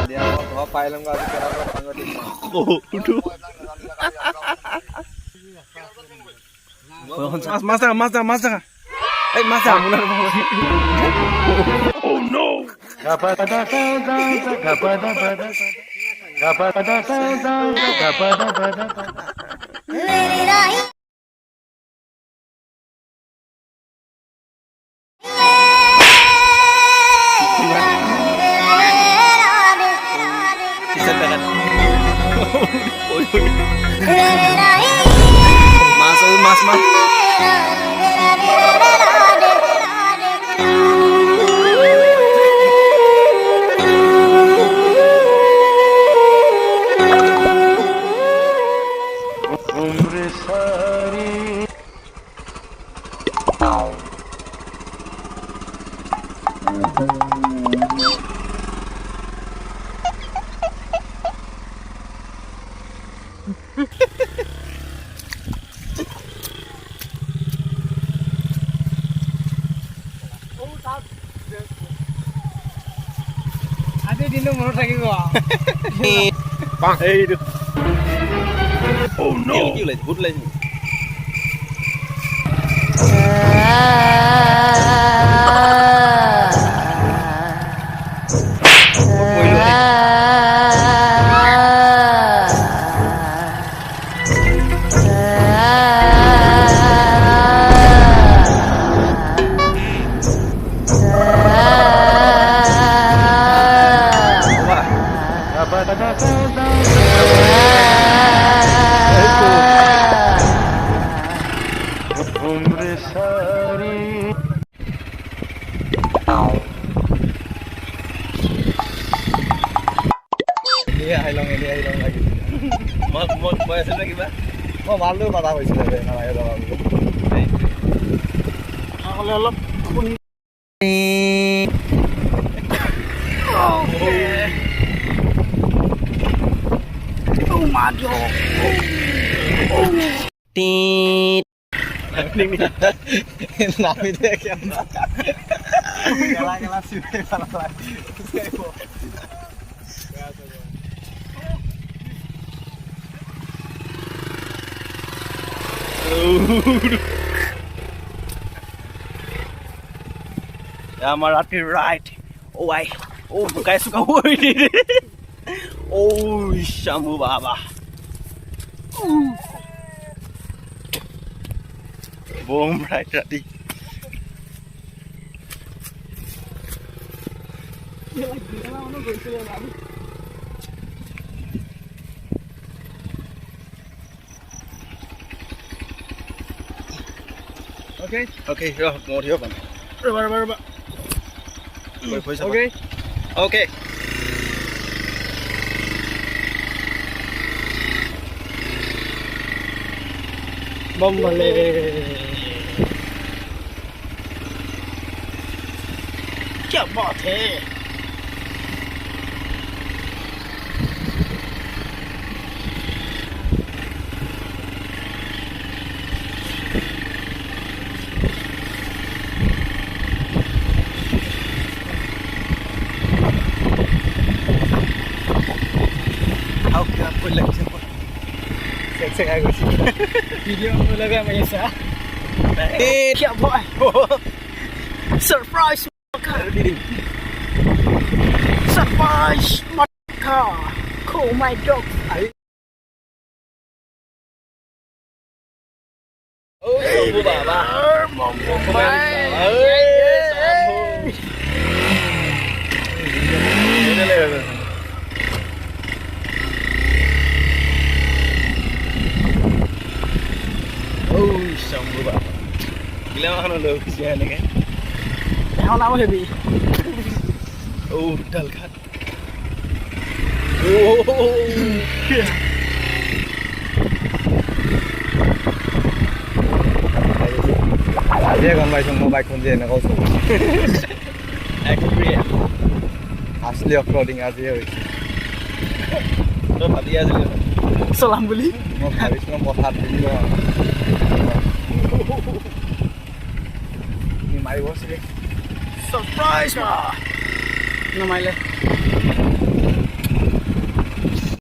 দিয়া মই ঘৰ পাই লম আজি কেনেকুৱা সংগতি মাছ এই মাছ আপোনাৰ oh no mas আজি দিনো মনত থাকিব এইটো oh no কি ওলাইছে ভূত ওলাইছে আহি লং লাগি মই আছিল নে কিবা মই ভালদৰে কথা কৈছিলো নালাগে যাবা বুলি অলপ oh my god tit নামি দেখে আমরা গলা সিবে ভালো লাগে আমার রাতে রাইট ও ভাই ও বুকাই সুকা ওই রে ও শামু বাবা boom right রাতে Okay, more here ban. Raba. Okay. Bombale. क्या बात है? Saya agak sih. Video lagi sama Isa. क्या boy? Surprise Surprise car. Call my dog. Oh, Sambu Baba. Sambu. Oh, Sambu Baba. Gila mana lo kesian ni kan? How lama heavy? Oh, dal kan. Oh. Dia gambar semua bike kunci nak kau semua. Actually, asli offroading aja ya. So tadi aja le. Salam beli. Mau habis mau pothat dulu. Ni mai bos ni. Surprise mah. Namai le.